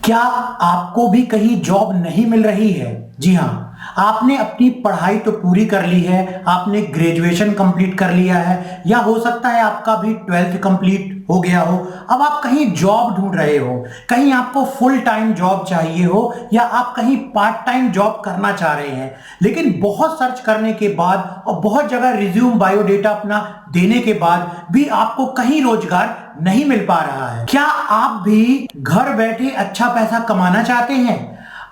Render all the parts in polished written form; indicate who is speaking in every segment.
Speaker 1: क्या आपको भी कहीं जॉब नहीं मिल रही है? जी हाँ, आपने अपनी पढ़ाई तो पूरी कर ली है, आपने ग्रेजुएशन कंप्लीट कर लिया है, या हो सकता है आपका भी 12th कंप्लीट हो गया हो। अब आप कहीं जॉब ढूंढ रहे हो, कहीं आपको फुल टाइम जॉब चाहिए हो, या आप कहीं पार्ट टाइम जॉब करना चाह रहे हैं, लेकिन बहुत सर्च करने के बाद और बहुत जगह रिज्यूम बायोडेटा अपना देने के बाद भी आपको कहीं रोजगार नहीं मिल पा रहा है। क्या आप भी घर बैठे अच्छा पैसा कमाना चाहते हैं?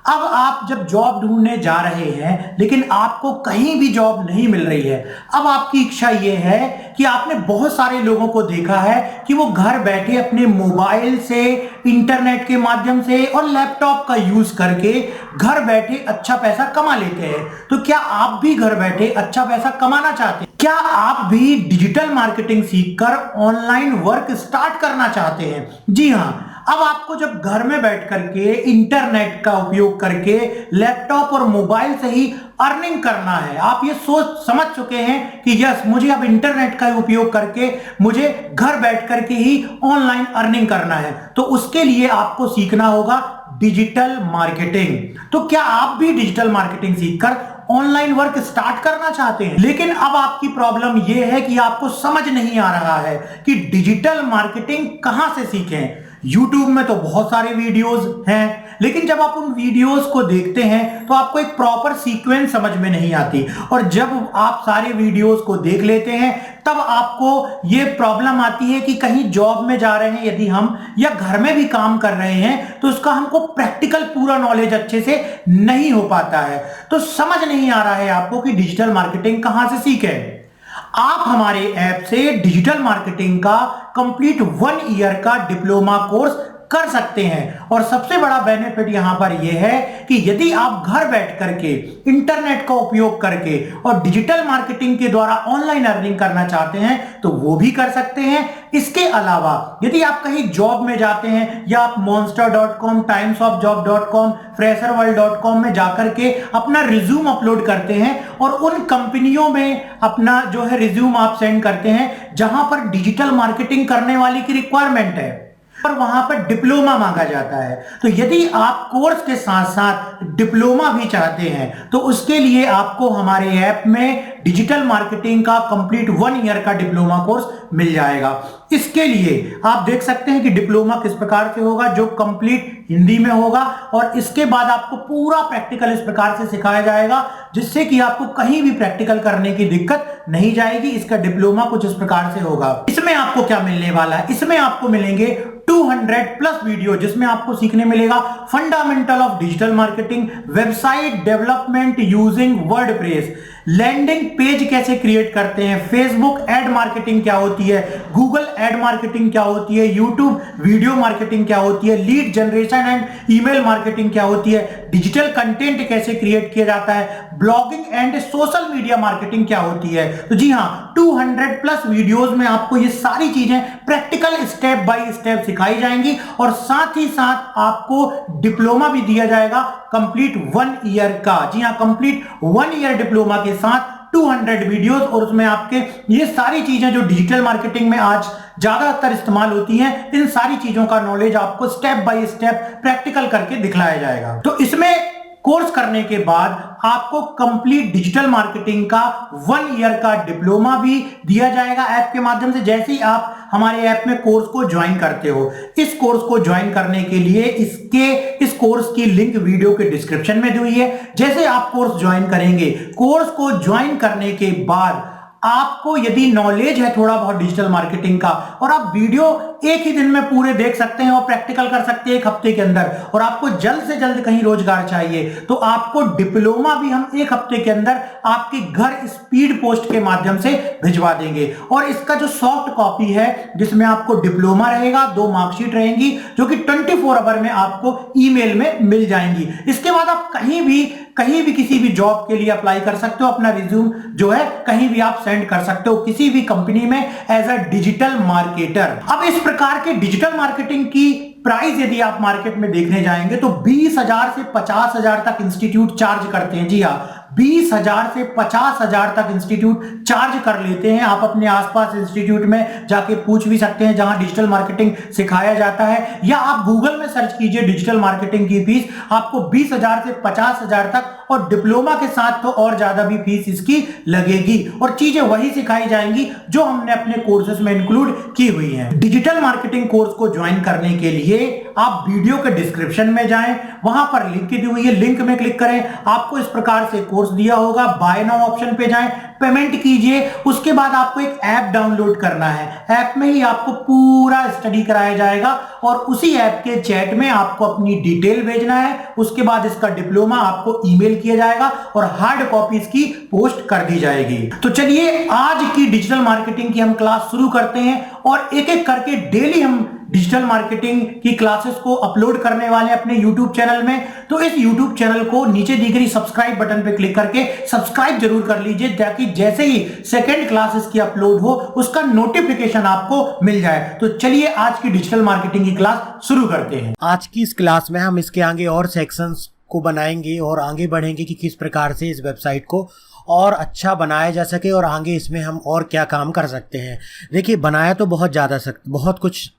Speaker 1: अब आप जब जॉब ढूंढने जा रहे हैं लेकिन आपको कहीं भी जॉब नहीं मिल रही है, अब आपकी इच्छा यह है कि आपने बहुत सारे लोगों को देखा है कि वो घर बैठे अपने मोबाइल से, इंटरनेट के माध्यम से और लैपटॉप का यूज करके घर बैठे अच्छा पैसा कमा लेते हैं। तो क्या आप भी घर बैठे अच्छा पैसा कमाना चाहते हैं? क्या आप भी डिजिटल मार्केटिंग सीखकर ऑनलाइन वर्क स्टार्ट करना चाहते हैं? जी हाँ, अब आपको जब घर में बैठ करके इंटरनेट का उपयोग करके लैपटॉप और मोबाइल से ही अर्निंग करना है, आप ये सोच समझ चुके हैं कि यस, मुझे अब इंटरनेट का उपयोग करके मुझे घर बैठ करके ही ऑनलाइन अर्निंग करना है, तो उसके लिए आपको सीखना होगा डिजिटल मार्केटिंग। तो क्या आप भी डिजिटल मार्केटिंग सीखकर ऑनलाइन वर्क स्टार्ट करना चाहते हैं? लेकिन अब आपकी प्रॉब्लम यह है कि आपको समझ नहीं आ रहा है कि डिजिटल मार्केटिंग कहां से सीखें। YouTube में तो बहुत सारे वीडियोस हैं, लेकिन जब आप उन वीडियोस को देखते हैं तो आपको एक प्रॉपर सीक्वेंस समझ में नहीं आती, और जब आप सारे वीडियोस को देख लेते हैं तब आपको यह प्रॉब्लम आती है कि कहीं जॉब में जा रहे हैं यदि हम, या घर में भी काम कर रहे हैं, तो उसका हमको प्रैक्टिकल पूरा नॉलेज अच्छे से नहीं हो पाता है। तो समझ नहीं आ रहा है आपको कि डिजिटल मार्केटिंग कहां से सीखें। आप हमारे ऐप से डिजिटल मार्केटिंग का कंप्लीट 1 ईयर का डिप्लोमा कोर्स कर सकते हैं, और सबसे बड़ा बेनिफिट यहां पर यह है कि यदि आप घर बैठ करके इंटरनेट का उपयोग करके और डिजिटल मार्केटिंग के द्वारा ऑनलाइन अर्निंग करना चाहते हैं तो वो भी कर सकते हैं। इसके अलावा यदि आप कहीं जॉब में जाते हैं, या आप monster.com, timesofjob.com, fresherworld.com में जाकर के अपना रिज्यूम अपलोड करते हैं और उन कंपनियों में अपना जो है रिज्यूम आप सेंड करते हैं जहां पर डिजिटल मार्केटिंग करने वाले की रिक्वायरमेंट है, और वहां पर डिप्लोमा मांगा जाता है, तो यदि आप कोर्स के साथ साथ डिप्लोमा भी चाहते हैं तो उसके लिए आपको हमारे ऐप में डिजिटल मार्केटिंग का कंप्लीट 1 ईयर का डिप्लोमा कोर्स मिल जाएगा। इसके लिए आप देख सकते हैं कि डिप्लोमा किस प्रकार से होगा, जो कंप्लीट हिंदी में होगा, और इसके बाद आपको पूरा प्रैक्टिकल इस प्रकार से सिखाया जाएगा जिससे कि आपको कहीं भी प्रैक्टिकल करने की दिक्कत नहीं जाएगी। इसका डिप्लोमा कुछ इस प्रकार से होगा। इसमें आपको क्या मिलने वाला है? इसमें आपको मिलेंगे 200 प्लस वीडियो, जिसमें आपको सीखने मिलेगा fundamental of digital marketing, website development using WordPress, landing page कैसे क्रिएट करते हैं, फेसबुक एड मार्केटिंग क्या होती है, गूगल एड मार्केटिंग क्या होती है, यूट्यूब वीडियो मार्केटिंग क्या होती है, lead generation and email marketing क्या होती है, डिजिटल कंटेंट कैसे क्रिएट किया जाता है, blogging and social media marketing क्या होती है। तो जी हाँ, 200 प्लस वीडियोस में आपको ये सारी चीजें प्रैक्टिकल स्टेप बाय स्टेप सिखाई जाएंगी, और साथ ही साथ आपको डिप्लोमा भी दिया जाएगा कंप्लीट 1 ईयर का। जी हाँ, कंप्लीट 1 ईयर डिप्लोमा के साथ 200 वीडियोस, और उसमें आपके ये सारी चीजें जो डिजिटल मार्केटिंग में आज ज्यादातर इस्तेमाल होती हैं, इन सारी चीजों का नॉलेज आपको स्टेप बाय स्टेप प्रैक्टिकल करके दिखलाया जाएगा। तो इसमें कोर्स करने के बाद आपको कंप्लीट डिजिटल मार्केटिंग का 1 ईयर का डिप्लोमा भी दिया जाएगा ऐप के माध्यम से। जैसे ही आप हमारे ऐप में कोर्स को ज्वाइन करते हो, इस कोर्स को ज्वाइन करने के लिए इस कोर्स की लिंक वीडियो के डिस्क्रिप्शन में दी हुई है। जैसे आप कोर्स ज्वाइन करेंगे, कोर्स को ज्वाइन करने के बाद आपको यदि नॉलेज है थोड़ा बहुत डिजिटल मार्केटिंग का, और आप वीडियो एक ही दिन में पूरे देख सकते हैं और प्रैक्टिकल कर सकते हैं 1 हफ्ते के अंदर, और आपको जल्द से जल्द कहीं रोजगार चाहिए, तो आपको डिप्लोमा भी हम 1 हफ्ते के अंदर आपके घर स्पीड पोस्ट के माध्यम से भिजवा देंगे। और इसका जो सॉफ्ट कॉपी है, जिसमें आपको डिप्लोमा रहेगा, 2 मार्कशीट रहेंगी, जो कि 24 आवर में आपको ईमेल में मिल जाएंगी। इसके बाद आप कहीं भी किसी भी जॉब के लिए अप्लाई कर सकते हो, अपना रिज्यूम जो है कहीं भी आप सेंड कर सकते हो, किसी भी कंपनी में एज अ डिजिटल मार्केटर। अब इस प्रकार के डिजिटल मार्केटिंग की प्राइस यदि आप मार्केट में देखने जाएंगे तो 20,000 से 50,000 तक इंस्टीट्यूट चार्ज करते हैं। जी हाँ, 20,000 से 50,000 तक इंस्टीट्यूट चार्ज कर लेते हैं। आप अपने आसपास इंस्टीट्यूट में जाके पूछ भी सकते हैं जहां डिजिटल मार्केटिंग सिखाया जाता है, या आप गूगल में सर्च कीजिए डिजिटल मार्केटिंग की फीस, आपको 20,000 से 50,000 तक, और डिप्लोमा के साथ तो और ज्यादा भी फीस इसकी लगेगी, और चीजें वही सिखाई जाएंगी जो हमने अपने कोर्सेज में इंक्लूड की हुई हैं। डिजिटल मार्केटिंग कोर्स को ज्वाइन करने के लिए आप वीडियो के डिस्क्रिप्शन में जाएं, वहां पर लिंक दी हुई है, लिंक में क्लिक करें, आपको इस प्रकार से कोर्स दिया होगा। बाय नाउ ऑप्शन पे जाएं, पेमेंट कीजिए, उसके बाद आपको एक ऐप डाउनलोड करना है। ऐप में ही आपको पूरा स्टडी कराया जाएगा, और उसी ऐप के चैट में आपको अपनी डिटेल भेजना है। उसके बाद इसका डिप्लोमा आपको ईमेल किया जाएगा और हार्ड कॉपी इसकी पोस्ट कर दी जाएगी। तो चलिए आज की डिजिटल मार्केटिंग की हम क्लास शुरू करते हैं, और एक एक करके डेली हम डिजिटल मार्केटिंग की क्लासेस को अपलोड करने वाले हैं अपने YouTube चैनल में। तो इस YouTube चैनल को नीचे दी गई सब्सक्राइब बटन पे क्लिक करके सब्सक्राइब जरूर कर लीजिए, ताकि जैसे ही सेकंड क्लासेस की अपलोड हो उसका नोटिफिकेशन आपको मिल जाए। तो चलिए आज की डिजिटल मार्केटिंग की क्लास शुरू करते हैं। आज की इस क्लास में हम इसके आगे और सेक्शंस को बनाएंगे और आगे बढ़ेंगे कि किस प्रकार से इस वेबसाइट को और अच्छा बनाया जा सके, और आगे इसमें हम और क्या काम कर सकते हैं। देखिए, बनाया तो बहुत कुछ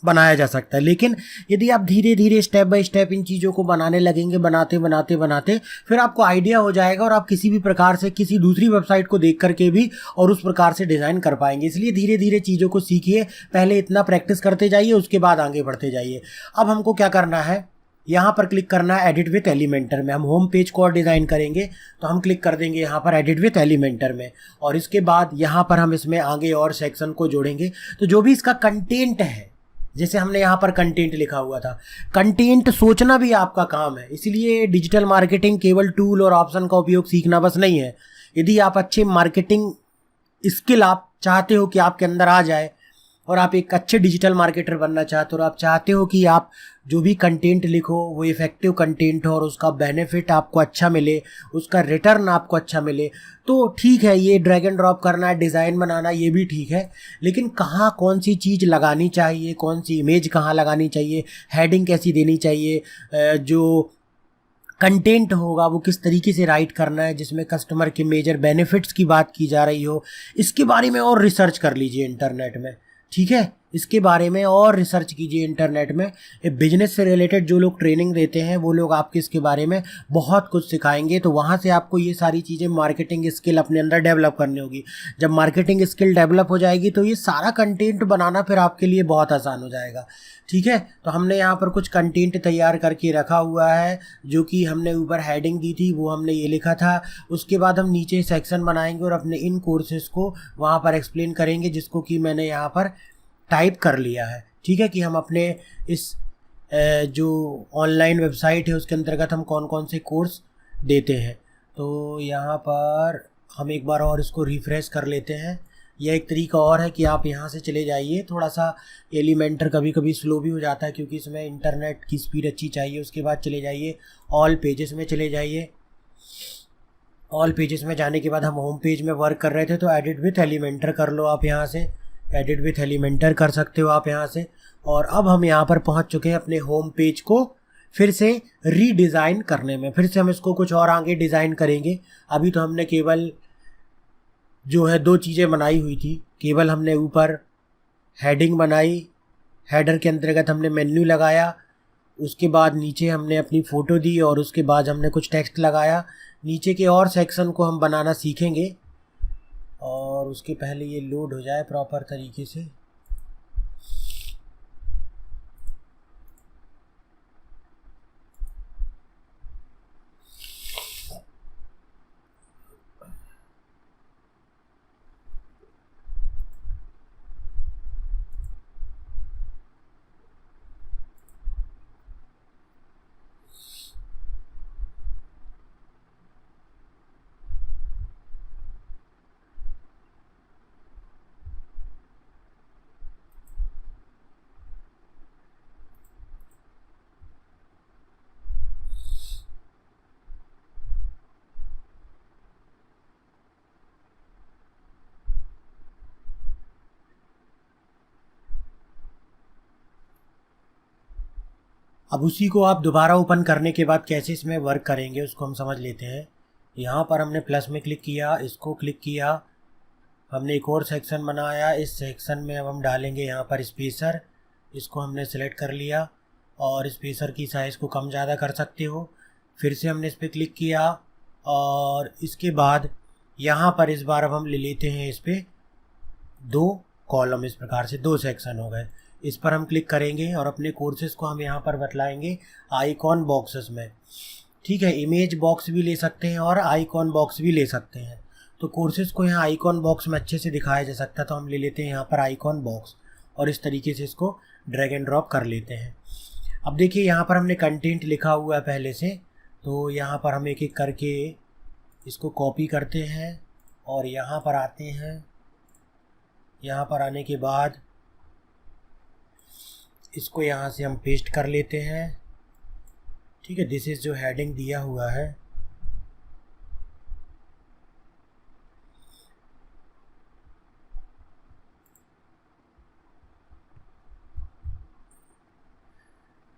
Speaker 1: बनाया जा सकता है, लेकिन यदि आप धीरे धीरे स्टेप बाय स्टेप इन चीज़ों को बनाने लगेंगे, बनाते फिर आपको आइडिया हो जाएगा, और आप किसी भी प्रकार से किसी दूसरी वेबसाइट को देख करके भी और उस प्रकार से डिज़ाइन कर पाएंगे। इसलिए धीरे धीरे चीज़ों को सीखिए, पहले इतना प्रैक्टिस करते जाइए, उसके बाद आगे बढ़ते जाइए। अब हमको क्या करना है, यहाँ पर क्लिक करना है एडिट विथ एलिमेंटर में। हम होम पेज को और डिज़ाइन करेंगे, तो हम क्लिक कर देंगे यहाँ पर एडिट विथ एलिमेंटर में, और इसके बाद यहाँ पर हम इसमें आगे और सेक्शन को जोड़ेंगे। तो जो भी इसका कंटेंट है, जैसे हमने यहाँ पर कंटेंट लिखा हुआ था, कंटेंट सोचना भी आपका काम है। इसलिए डिजिटल मार्केटिंग केवल टूल और ऑप्शन का उपयोग सीखना बस नहीं है। यदि आप अच्छे मार्केटिंग स्किल आप चाहते हो कि आपके अंदर आ जाए, और आप एक अच्छे डिजिटल मार्केटर बनना चाहते हो, और आप चाहते हो कि आप जो भी कंटेंट लिखो वो इफेक्टिव कंटेंट हो और उसका बेनिफिट आपको अच्छा मिले, उसका रिटर्न आपको अच्छा मिले, तो ठीक है, ये ड्रैग एंड ड्रॉप करना, डिज़ाइन बनाना, ये भी ठीक है। लेकिन कहाँ कौन सी चीज़ लगानी चाहिए, कौन सी इमेज कहाँ लगानी चाहिए, हेडिंग कैसी देनी चाहिए, जो कंटेंट होगा वो किस तरीके से राइट करना है जिसमें कस्टमर के मेजर बेनिफिट्स की बात की जा रही हो, इसके बारे में और रिसर्च कर लीजिए इंटरनेट में। ठीक है, इसके बारे में और रिसर्च कीजिए इंटरनेट में। बिजनेस से रिलेटेड जो लोग ट्रेनिंग देते हैं वो लोग आपके इसके बारे में बहुत कुछ सिखाएंगे, तो वहाँ से आपको ये सारी चीज़ें मार्केटिंग स्किल अपने अंदर डेवलप करनी होगी। जब मार्केटिंग स्किल डेवलप हो जाएगी तो ये सारा कंटेंट बनाना फिर आपके लिए बहुत आसान हो जाएगा। ठीक है, तो हमने यहाँ पर कुछ कंटेंट तैयार करके रखा हुआ है, जो कि हमने ऊपर हेडिंग दी थी वो हमने ये लिखा था। उसके बाद हम नीचे सेक्शन बनाएंगे और अपने इन कोर्सेज़ को वहाँ पर एक्सप्लेन करेंगे, जिसको कि मैंने यहाँ पर टाइप कर लिया है। ठीक है, कि हम अपने इस जो ऑनलाइन वेबसाइट है उसके अंतर्गत हम कौन कौन से कोर्स देते हैं। तो यहाँ पर हम एक बार और इसको रिफ़्रेश कर लेते हैं। यह एक तरीका और है कि आप यहाँ से चले जाइए, थोड़ा सा एलिमेंटर कभी कभी स्लो भी हो जाता है क्योंकि इसमें इंटरनेट की स्पीड अच्छी चाहिए। उसके बाद चले जाइए ऑल पेजेस में, चले जाइए। ऑल पेजेस में जाने के बाद हम होम पेज में वर्क कर रहे थे, तो एडिट विथ एलिमेंटर कर लो आप यहाँ से, एडिट विथ एलिमेंटर कर सकते हो आप यहाँ से। और अब हम यहाँ पर पहुँच चुके हैं अपने होम पेज को फिर से रीडिज़ाइन करने में। फिर से हम इसको कुछ और आगे डिज़ाइन करेंगे। अभी तो हमने केवल जो है 2 चीज़ें बनाई हुई थी। केवल हमने ऊपर हेडिंग बनाई, हेडर के अंतर्गत हमने मेन्यू लगाया, उसके बाद नीचे हमने अपनी फ़ोटो दी और उसके बाद हमने कुछ टेक्स्ट लगाया। नीचे के और सेक्शन को हम बनाना सीखेंगे, और उसके पहले ये लोड हो जाए प्रॉपर तरीके से। अब उसी को आप दोबारा ओपन करने के बाद कैसे इसमें वर्क करेंगे उसको हम समझ लेते हैं।
Speaker 2: यहाँ पर हमने प्लस में क्लिक किया, इसको क्लिक किया, हमने एक और सेक्शन बनाया। इस सेक्शन में अब हम डालेंगे यहाँ पर स्पेसर। इसको हमने सेलेक्ट कर लिया और स्पेसर की साइज़ को कम ज़्यादा कर सकते हो। फिर से हमने इस पर क्लिक किया और इसके बाद यहाँ पर इस बार अब हम ले लेते हैं इस पर 2 कॉलम। इस प्रकार से 2 सेक्शन हो गए। इस पर हम क्लिक करेंगे और अपने कोर्सेज़ को हम यहाँ पर बतलाएंगे आइकॉन बॉक्सेस में। ठीक है, इमेज बॉक्स भी ले सकते हैं और आइकॉन बॉक्स भी ले सकते हैं। तो कोर्सेज़ को यहाँ आइकॉन बॉक्स में अच्छे से दिखाया जा सकता है, तो हम ले लेते हैं यहाँ पर आइकॉन बॉक्स और इस तरीके से इसको ड्रैग एंड ड्रॉप कर लेते हैं। अब देखिए यहाँ पर हमने कंटेंट लिखा हुआ है पहले से, तो यहाँ पर हम एक एक करके इसको कॉपी करते हैं और यहाँ पर आते हैं। यहाँ पर आने के बाद इसको यहाँ से हम पेस्ट कर लेते हैं। ठीक है, दिस इज़ जो हेडिंग दिया हुआ है,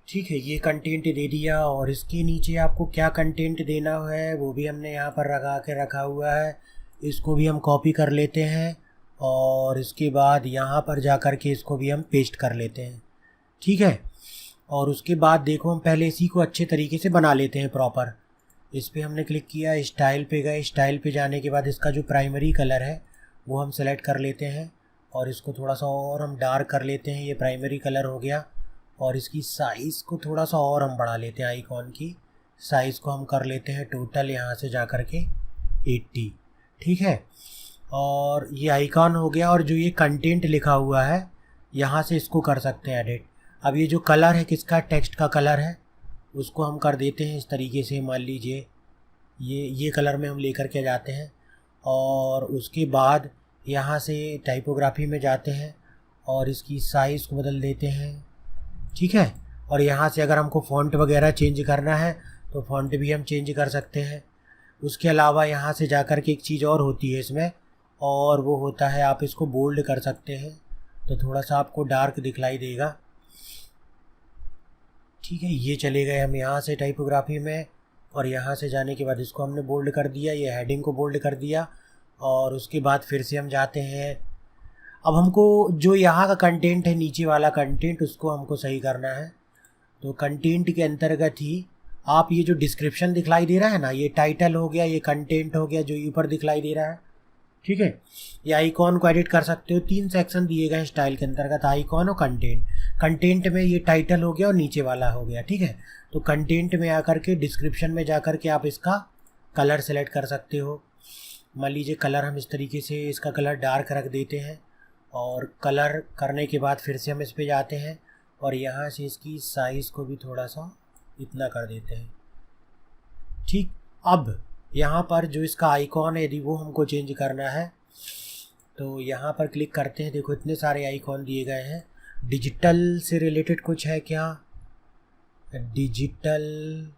Speaker 2: ठीक है, ये कंटेंट दे दिया। और इसके नीचे आपको क्या कंटेंट देना है वो भी हमने यहाँ पर रखा हुआ है। इसको भी हम कॉपी कर लेते हैं और इसके बाद यहाँ पर जा कर के इसको भी हम पेस्ट कर लेते हैं। ठीक है, और उसके बाद देखो हम पहले इसी को अच्छे तरीके से बना लेते हैं प्रॉपर। इस पर हमने क्लिक किया, स्टाइल पे गए। स्टाइल पे जाने के बाद इसका जो प्राइमरी कलर है वो हम सेलेक्ट कर लेते हैं और इसको थोड़ा सा और हम डार्क कर लेते हैं। ये प्राइमरी कलर हो गया। और इसकी साइज़ को थोड़ा सा और हम बढ़ा लेते हैं। आइकॉन की साइज़ को हम कर लेते हैं टोटल यहाँ से जा कर के 80। ठीक है, और ये आइकॉन हो गया। और जो ये कंटेंट लिखा हुआ है यहाँ से इसको कर सकते हैं एडिट। अब ये जो कलर है किसका, टेक्स्ट का कलर है, उसको हम कर देते हैं इस तरीके से। मान लीजिए ये कलर में हम लेकर के जाते हैं और उसके बाद यहाँ से टाइपोग्राफी में जाते हैं और इसकी साइज़ को बदल देते हैं। ठीक है, और यहाँ से अगर हमको फ़ॉन्ट वगैरह चेंज करना है तो फ़ॉन्ट भी हम चेंज कर सकते हैं। उसके अलावा यहाँ से जा कर के एक चीज़ और होती है इसमें, और वो होता है आप इसको बोल्ड कर सकते हैं, तो थोड़ा सा आपको डार्क दिखलाई देगा। ठीक है, ये चले गए हम यहाँ से टाइपोग्राफी में और यहाँ से जाने के बाद इसको हमने बोल्ड कर दिया, ये हेडिंग को बोल्ड कर दिया। और उसके बाद फिर से हम जाते हैं। अब हमको जो यहाँ का कंटेंट है, नीचे वाला कंटेंट, उसको हमको सही करना है। तो कंटेंट के अंतर्गत ही आप ये जो डिस्क्रिप्शन दिखलाई दे रहा है ना, ये टाइटल हो गया, ये कंटेंट हो गया जो ऊपर दिखलाई दे रहा है। ठीक है, ये आइकॉन को एडिट कर सकते हो। 3 सेक्शन दिए गए हैं स्टाइल के अंतर्गत, आइकॉन और कंटेंट। कंटेंट में ये टाइटल हो गया और नीचे वाला हो गया। ठीक है, तो कंटेंट में आकर के डिस्क्रिप्शन में जा कर के आप इसका कलर सेलेक्ट कर सकते हो। मान लीजिए कलर हम इस तरीके से इसका कलर डार्क रख देते हैं और कलर करने के बाद फिर से हम इस पे जाते हैं और यहाँ से इसकी साइज़ को भी थोड़ा सा इतना कर देते हैं। ठीक, अब यहाँ पर जो इसका आइकॉन है यदि वो हमको चेंज करना है तो यहाँ पर क्लिक करते हैं। देखो इतने सारे आइकॉन दिए गए हैं। डिजिटल से रिलेटेड कुछ है क्या, डिजिटल,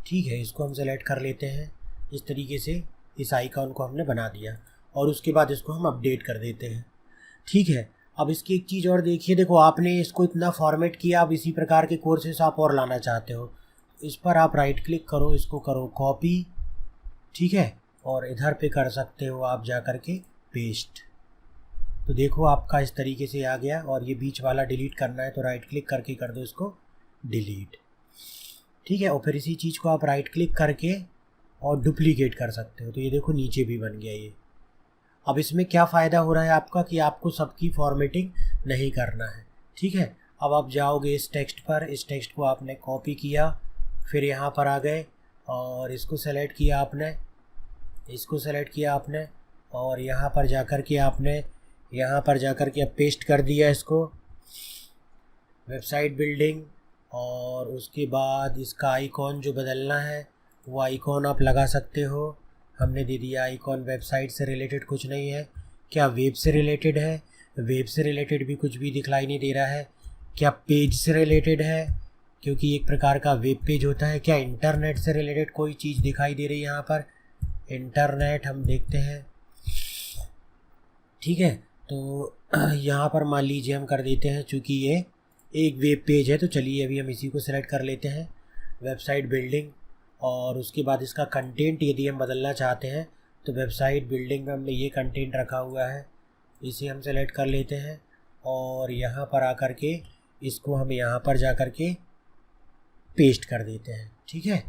Speaker 2: ठीक है, इसको हम सेलेक्ट कर लेते हैं। इस तरीके से इस आइकॉन को हमने बना दिया और उसके बाद इसको हम अपडेट कर देते हैं। ठीक है, अब इसकी एक चीज़ और देखिए, देखो आपने इसको इतना फॉर्मेट किया, अब इसी प्रकार के कोर्सेस आप और लाना चाहते हो, इस पर आप राइट क्लिक करो, इसको करो कॉपी। ठीक है, और इधर पे कर सकते हो आप जा कर के पेस्ट। तो देखो आपका इस तरीके से आ गया। और ये बीच वाला डिलीट करना है तो राइट क्लिक करके कर दो इसको डिलीट। ठीक है, और फिर इसी चीज़ को आप राइट क्लिक करके और डुप्लीकेट कर सकते हो। तो ये देखो नीचे भी बन गया ये। अब इसमें क्या फ़ायदा हो रहा है आपका कि आपको सबकी फॉर्मेटिंग नहीं करना है। ठीक है, अब आप जाओगे इस टेक्स्ट पर, इस टेक्स्ट को आपने कॉपी किया, फिर यहाँ पर आ गए और इसको सेलेक्ट किया आपने, इसको सेलेक्ट किया आपने और यहाँ पर जाकर के आपने यहाँ पर जाकर के अब पेस्ट कर दिया इसको, वेबसाइट बिल्डिंग। और उसके बाद इसका आइकॉन जो बदलना है वो आइकॉन आप लगा सकते हो। हमने दे दिया आइकॉन। वेबसाइट से रिलेटेड कुछ नहीं है। क्या वेब से रिलेटेड है, वेब से रिलेटेड भी कुछ भी दिखलाई नहीं दे रहा है। क्या पेज से रिलेटेड है, क्योंकि एक प्रकार का वेब पेज होता है। क्या इंटरनेट से रिलेटेड कोई चीज़ दिखाई दे रही है यहाँ पर, इंटरनेट हम देखते हैं। ठीक है, तो यहाँ पर मान लीजिए हम कर देते हैं, चूँकि ये एक वेब पेज है तो चलिए अभी हम इसी को सिलेक्ट कर लेते हैं, वेबसाइट बिल्डिंग। और उसके बाद इसका कंटेंट यदि हम बदलना चाहते हैं तो वेबसाइट बिल्डिंग में हमने ये कंटेंट रखा हुआ है, इसे हम सेलेक्ट कर लेते हैं और यहाँ पर आकर के इसको हम यहाँ पर जा कर के पेस्ट कर देते हैं। ठीक है,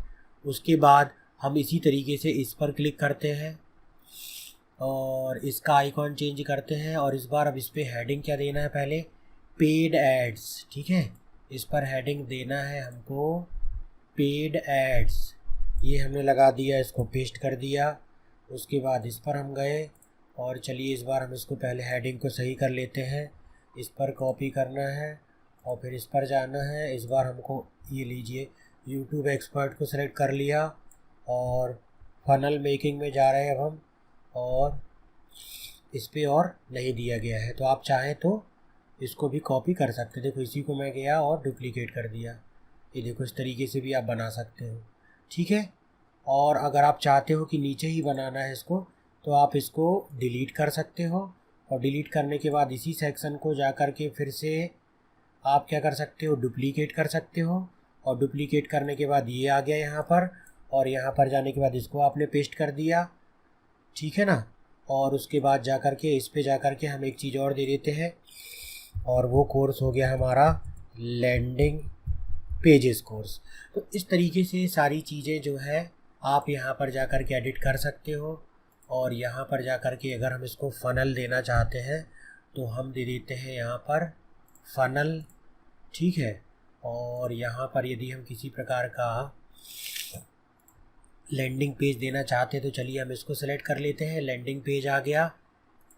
Speaker 2: उसके बाद हम इसी तरीके से इस पर क्लिक करते हैं और इसका आइकॉन चेंज करते हैं और इस बार अब इस पर हेडिंग क्या देना है, पहले पेड एड्स। ठीक है, इस पर हेडिंग देना है हमको पेड एड्स, ये हमने लगा दिया, इसको पेस्ट कर दिया। उसके बाद इस पर हम गए और चलिए इस बार हम इसको पहले हेडिंग को सही कर लेते हैं, इस पर कॉपी करना है और फिर इस पर जाना है। इस बार हमको ये लीजिए यूट्यूब एक्सपर्ट को सेलेक्ट कर लिया और फनल मेकिंग में जा रहे हैं अब हम, और इस पे और नहीं दिया गया है तो आप चाहें तो इसको भी कॉपी कर सकते हैं। देखो इसी को मैं गया और डुप्लीकेट कर दिया, ये देखो इस तरीके से भी आप बना सकते हो। ठीक है, और अगर आप चाहते हो कि नीचे ही बनाना है इसको तो आप इसको डिलीट कर सकते हो और डिलीट करने के बाद इसी सेक्शन को जा कर के फिर से आप क्या कर सकते हो, डुप्लीकेट कर सकते हो और डुप्लीकेट करने के बाद ये आ गया यहाँ पर और यहाँ पर जाने के बाद इसको आपने पेस्ट कर दिया। ठीक है ना, और उसके बाद जा कर के इस पे जा कर के हम एक चीज़ और दे देते हैं और वो कोर्स हो गया हमारा लैंडिंग पेजेस कोर्स। तो इस तरीके से सारी चीज़ें जो है आप यहाँ पर जा कर के एडिट कर सकते हो और यहाँ पर जा कर के अगर हम इसको फ़नल देना चाहते हैं तो हम दे देते हैं यहाँ पर फ़नल। ठीक है, और यहाँ पर यदि हम किसी प्रकार का लैंडिंग पेज देना चाहते हैं तो चलिए हम इसको सेलेक्ट कर लेते हैं, लैंडिंग पेज आ गया।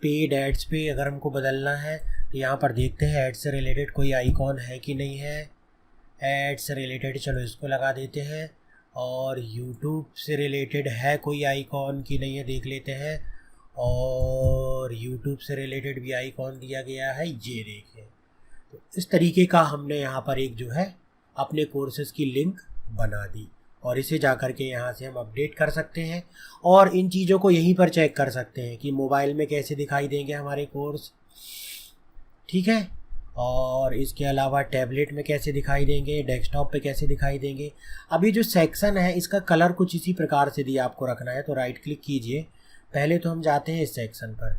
Speaker 2: पेड एड्स पे अगर हमको बदलना है तो यहाँ पर देखते हैं एड्स से रिलेटेड कोई आइकॉन है कि नहीं है। एड्स से रिलेटेड चलो इसको लगा देते हैं और यूट्यूब से रिलेटेड है कोई आइकॉन कि नहीं है देख लेते हैं और यूट्यूब से रिलेटेड भी आइकॉन दिया गया है, ये देखिए। तो इस तरीके का हमने यहाँ पर एक जो है अपने कोर्सेज़ की लिंक बना दी और इसे जा कर के यहाँ से हम अपडेट कर सकते हैं और इन चीज़ों को यहीं पर चेक कर सकते हैं कि मोबाइल में कैसे दिखाई देंगे हमारे कोर्स। ठीक है, और इसके अलावा टैबलेट में कैसे दिखाई देंगे, डेस्कटॉप पे कैसे दिखाई देंगे। अभी जो सेक्शन है इसका कलर कुछ इसी प्रकार से दिया आपको रखना है, तो राइट क्लिक कीजिए। पहले तो हम जाते हैं इस सेक्शन पर,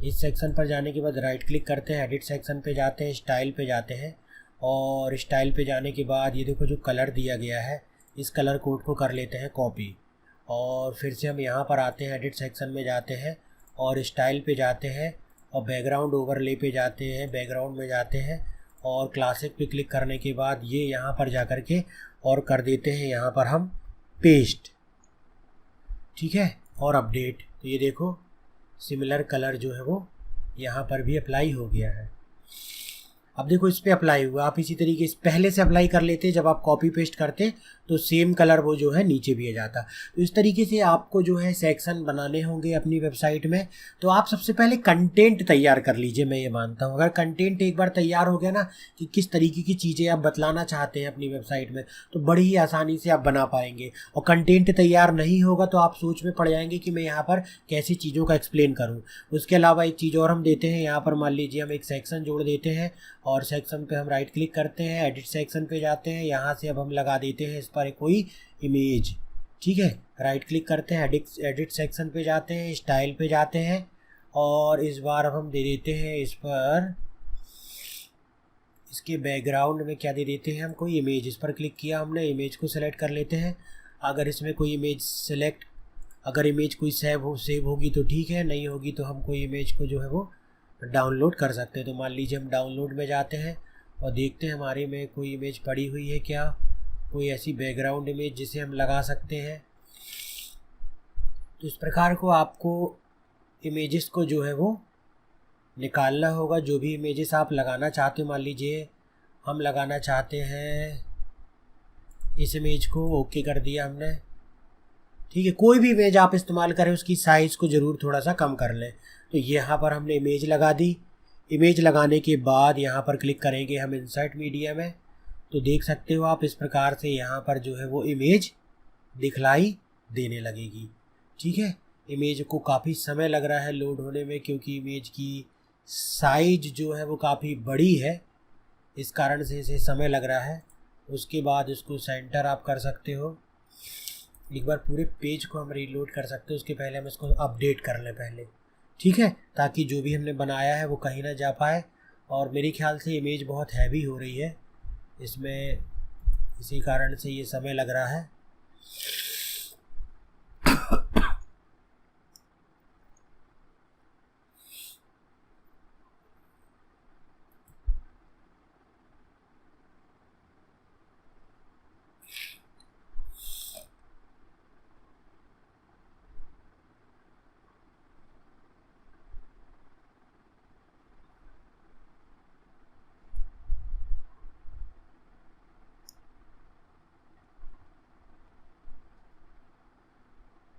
Speaker 2: इस सेक्शन पर जाने के बाद राइट क्लिक करते हैं, एडिट सेक्शन पे जाते हैं, स्टाइल पे जाते हैं और स्टाइल पे जाने के बाद ये देखो जो कलर दिया गया है इस कलर कोड को कर लेते हैं कॉपी और फिर से हम यहाँ पर आते हैं, एडिट सेक्शन में जाते हैं और स्टाइल पे जाते हैं और बैकग्राउंड ओवरले पे जाते हैं, बैकग्राउंड में जाते हैं और क्लासिक पे क्लिक करने के बाद ये यहाँ पर जा कर के और कर देते हैं यहाँ पर हम पेस्ट। ठीक है, और अपडेट, तो ये देखो सिमिलर कलर जो है वो यहाँ पर भी अप्लाई हो गया है। अब देखो इस पर अप्लाई हुआ, आप इसी तरीके से पहले से अप्लाई कर लेते, जब आप कॉपी पेस्ट करते तो सेम कलर वो जो है नीचे भी आ जाता। तो इस तरीके से आपको जो है सेक्शन बनाने होंगे अपनी वेबसाइट में, तो आप सबसे पहले कंटेंट तैयार कर लीजिए। मैं ये मानता हूँ अगर कंटेंट एक बार तैयार हो गया ना कि किस तरीके की चीज़ें आप बतलाना चाहते हैं अपनी वेबसाइट में, तो बड़ी ही आसानी से आप बना पाएंगे। और कंटेंट तैयार नहीं होगा तो आप सोच में पड़ जाएंगे कि मैं यहाँ पर कैसी चीज़ों का एक्सप्लेन करूँ। उसके अलावा एक चीज़ और हम देते हैं, यहाँ पर मान लीजिए हम एक सेक्शन जोड़ देते हैं और सेक्शन पे हम राइट क्लिक करते हैं, एडिट सेक्शन पे जाते हैं, यहाँ से अब हम लगा देते हैं इस पर कोई इमेज। ठीक है, राइट क्लिक करते हैं, एडिट सेक्शन पे जाते हैं, स्टाइल पे जाते हैं और इस बार अब हम दे देते हैं इस पर, इसके बैकग्राउंड में क्या दे देते हैं हम, कोई इमेज। इस पर क्लिक किया हमने, इमेज को सेलेक्ट कर लेते हैं। अगर इसमें कोई इमेज सेलेक्ट, अगर इमेज कोई सेव होगी तो ठीक है, नहीं होगी तो हम कोई इमेज को जो है वो डाउनलोड कर सकते हैं। तो मान लीजिए हम डाउनलोड में जाते हैं और देखते हैं हमारे में कोई इमेज पड़ी हुई है क्या, कोई ऐसी बैकग्राउंड इमेज जिसे हम लगा सकते हैं। तो इस प्रकार को आपको इमेजेस को जो है वो निकालना होगा, जो भी इमेजेस आप लगाना चाहते हो। मान लीजिए हम लगाना चाहते हैं इस इमेज को, ओके कर दिया हमने। ठीक है, कोई भी इमेज आप इस्तेमाल करें उसकी साइज़ को ज़रूर थोड़ा सा कम कर लें। तो यहाँ पर हमने इमेज लगा दी। इमेज लगाने के बाद यहाँ पर क्लिक करेंगे हम इंसर्ट मीडिया में, तो देख सकते हो आप इस प्रकार से यहाँ पर जो है वो इमेज दिखलाई देने लगेगी। ठीक है, इमेज को काफ़ी समय लग रहा है लोड होने में क्योंकि इमेज की साइज जो है वो काफ़ी बड़ी है, इस कारण से इसे समय लग रहा है। उसके बाद इसको सेंटर आप कर सकते हो एक बार पूरे पेज को हम रीलोड कर सकते हैं, उसके पहले हम इसको अपडेट कर लें पहले, ठीक है, ताकि जो भी हमने बनाया है वो कहीं ना जा पाए। और मेरे ख्याल से इमेज बहुत हैवी हो रही है इसमें, इसी कारण से ये समय लग रहा है।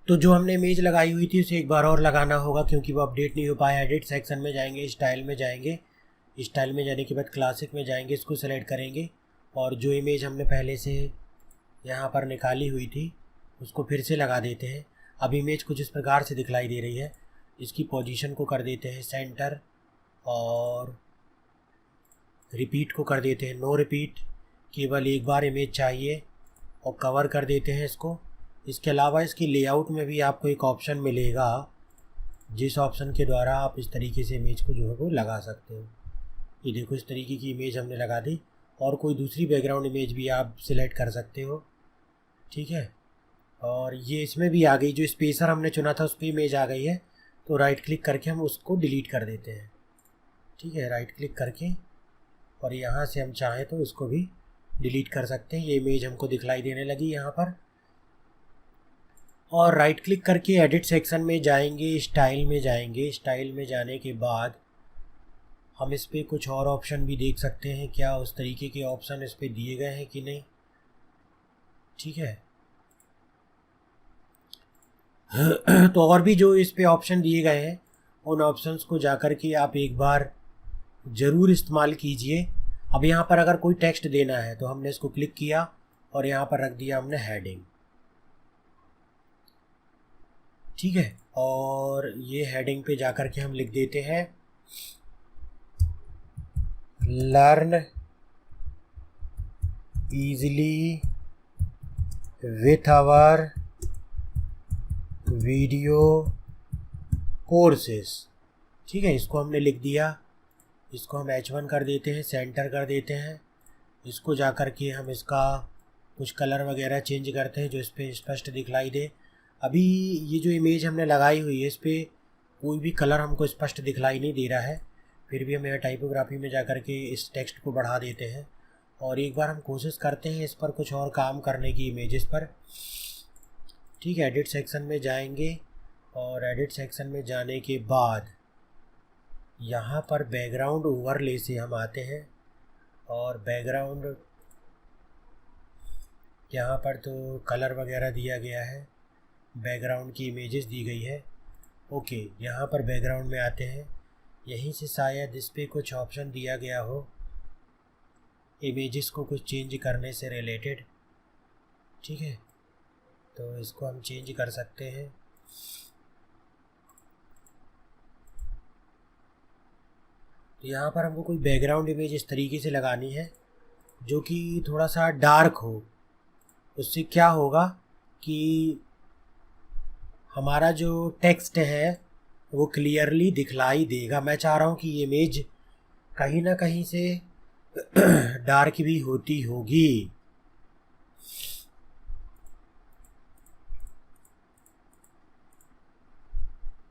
Speaker 2: तो जो हमने इमेज लगाई हुई थी उसे एक बार और लगाना होगा, क्योंकि वो अपडेट नहीं हो पाया। एडिट सेक्शन में जाएंगे, स्टाइल में जाएंगे, स्टाइल में जाने के बाद क्लासिक में जाएंगे, इसको सेलेक्ट करेंगे और जो इमेज हमने पहले से यहाँ पर निकाली हुई थी उसको फिर से लगा देते हैं। अब इमेज कुछ इस प्रकार से दिखलाई दे रही है। इसकी पोजीशन को कर देते हैं सेंटर और रिपीट को कर देते हैं नो रिपीट, केवल एक बार इमेज चाहिए, और कवर कर देते हैं इसको। इसके अलावा इसकी लेआउट में भी आपको एक ऑप्शन मिलेगा, जिस ऑप्शन के द्वारा आप इस तरीके से इमेज को जो है वो लगा सकते हो। ये देखो, इस तरीके की इमेज हमने लगा दी, और कोई दूसरी बैकग्राउंड इमेज भी आप सिलेक्ट कर सकते हो, ठीक है। और ये इसमें भी आ गई, जो स्पेसर हमने चुना था उस पर इमेज आ गई है, तो राइट क्लिक करके हम उसको डिलीट कर देते हैं, ठीक है, राइट क्लिक करके, और यहाँ से हम चाहें तो इसको भी डिलीट कर सकते हैं। ये इमेज हमको दिखलाई देने लगी यहाँ पर। और राइट क्लिक करके एडिट सेक्शन में जाएंगे, स्टाइल में जाएंगे, स्टाइल में जाने के बाद हम इस पर कुछ और ऑप्शन भी देख सकते हैं, क्या उस तरीके के ऑप्शन इस पर दिए गए हैं कि नहीं, ठीक है। तो और भी जो इस पे ऑप्शन दिए गए हैं उन ऑप्शंस को जाकर के आप एक बार ज़रूर इस्तेमाल कीजिए। अब यहाँ पर अगर कोई टेक्स्ट देना है तो हमने इसको क्लिक किया और यहाँ पर रख दिया हमने हेडिंग, ठीक है। और ये हेडिंग पे जाकर के हम लिख देते हैं learn easily with our video courses, ठीक है। इसको हमने लिख दिया, इसको हम H1 कर देते हैं, सेंटर कर देते हैं। इसको जा कर के हम इसका कुछ कलर वगैरह चेंज करते हैं जो इस पर स्पष्ट दिखलाई दे। अभी ये जो इमेज हमने लगाई हुई है इस पर कोई भी कलर हमको स्पष्ट दिखलाई नहीं दे रहा है, फिर भी हम यहाँ टाइपोग्राफी में जा कर के इस टेक्स्ट को बढ़ा देते हैं और एक बार हम कोशिश करते हैं इस पर कुछ और काम करने की, इमेजेस पर, ठीक है। एडिट सेक्शन में जाएंगे और एडिट सेक्शन में जाने के बाद यहाँ पर बैकग्राउंड ओवरले से हम आते हैं और बैकग्राउंड यहाँ पर तो कलर वगैरह दिया गया है, बैकग्राउंड की इमेजेस दी गई है, ओके। यहाँ पर बैकग्राउंड में आते हैं, यहीं से शायद इस पर कुछ ऑप्शन दिया गया हो इमेजेस को कुछ चेंज करने से रिलेटेड, ठीक है। तो इसको हम चेंज कर सकते हैं। तो यहाँ पर हमको कोई बैकग्राउंड इमेज इस तरीके से लगानी है जो कि थोड़ा सा डार्क हो। उससे क्या होगा कि हमारा जो टेक्स्ट है वो क्लियरली दिखलाई देगा। मैं चाह रहा हूँ कि ये इमेज कहीं ना कहीं से डार्क भी होती होगी,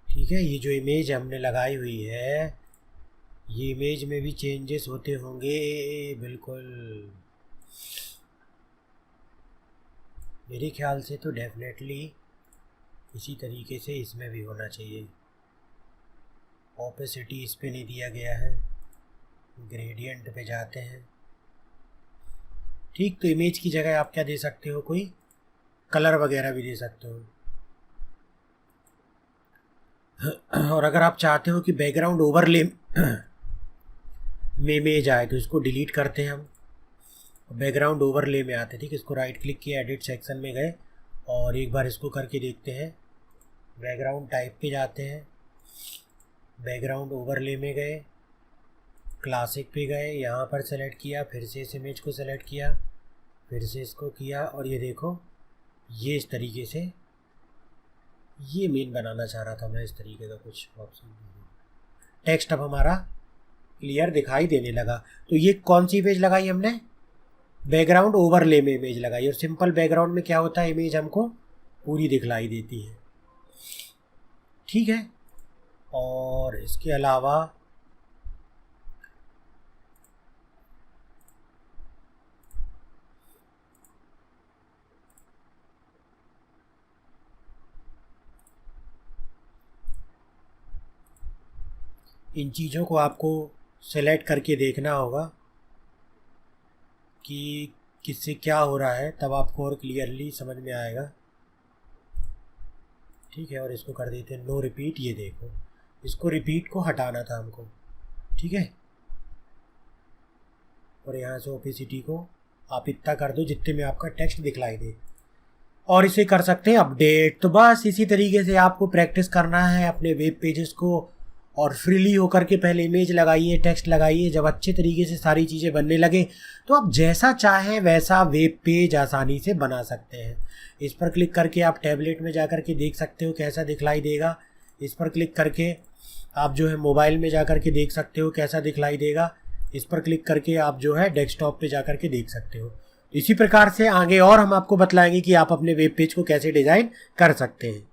Speaker 2: ठीक है। ये जो इमेज हमने लगाई हुई है ये इमेज में भी चेंजेस होते होंगे, बिल्कुल मेरे ख्याल से तो डेफिनेटली इसी तरीके से इसमें भी होना चाहिए। ऑपेसिटी इस पे नहीं दिया गया है, ग्रेडियंट पे जाते हैं, ठीक। तो इमेज की जगह आप क्या दे सकते हो, कोई कलर वगैरह भी दे सकते हो। और अगर आप चाहते हो कि बैकग्राउंड ओवरले में इमेज आए तो इसको डिलीट करते हैं हम, बैकग्राउंड ओवरले में आते हैं, ठीक। इसको राइट क्लिक किया, एडिट सेक्शन में गए और एक बार इसको करके देखते हैं। बैकग्राउंड टाइप पे जाते हैं, बैकग्राउंड ओवरले में गए, क्लासिक पे गए, यहाँ पर सेलेक्ट किया, फिर से इस इमेज को सेलेक्ट किया, फिर से इसको किया और ये देखो ये इस तरीके से, ये मेन बनाना चाह रहा था मैं, इस तरीके का कुछ ऑप्शन। टेक्स्ट अब हमारा क्लियर दिखाई देने लगा। तो ये कौन सी इमेज लगाई हमने, बैकग्राउंड ओवरले में इमेज लगाई, और सिंपल बैकग्राउंड में क्या होता है, इमेज हमको पूरी दिखलाई देती है। ठीक है, और इसके अलावा इन चीज़ों को आपको सेलेक्ट करके देखना होगा कि किससे क्या हो रहा है, तब आपको और क्लियरली समझ में आएगा। ठीक है, और इसको कर देते हैं नो रिपीट। ये देखो, इसको रिपीट को हटाना था हमको। ठीक है, और यहाँ से ओपेसिटी को आप इतना कर दो जितने में आपका टेक्स्ट दिखलाई दे, और इसे कर सकते हैं अपडेट। तो बस इसी तरीके से आपको प्रैक्टिस करना है अपने वेब पेजेस को, और फ्रीली होकर के पहले इमेज लगाइए, टेक्स्ट लगाइए। जब अच्छे तरीके से सारी चीज़ें बनने लगे तो आप जैसा चाहें वैसा वेब पेज आसानी से बना सकते हैं। इस पर क्लिक करके आप टैबलेट में जा कर के देख सकते हो कैसा दिखलाई देगा। इस पर क्लिक करके आप जो है मोबाइल में जा कर के देख सकते हो कैसा दिखलाई देगा। इस पर क्लिक करके आप जो है डेस्कटॉप पे जा कर के देख सकते हो। इसी प्रकार से आगे और हम आपको बतलाएंगे कि आप अपने वेब पेज को कैसे डिज़ाइन कर सकते हैं।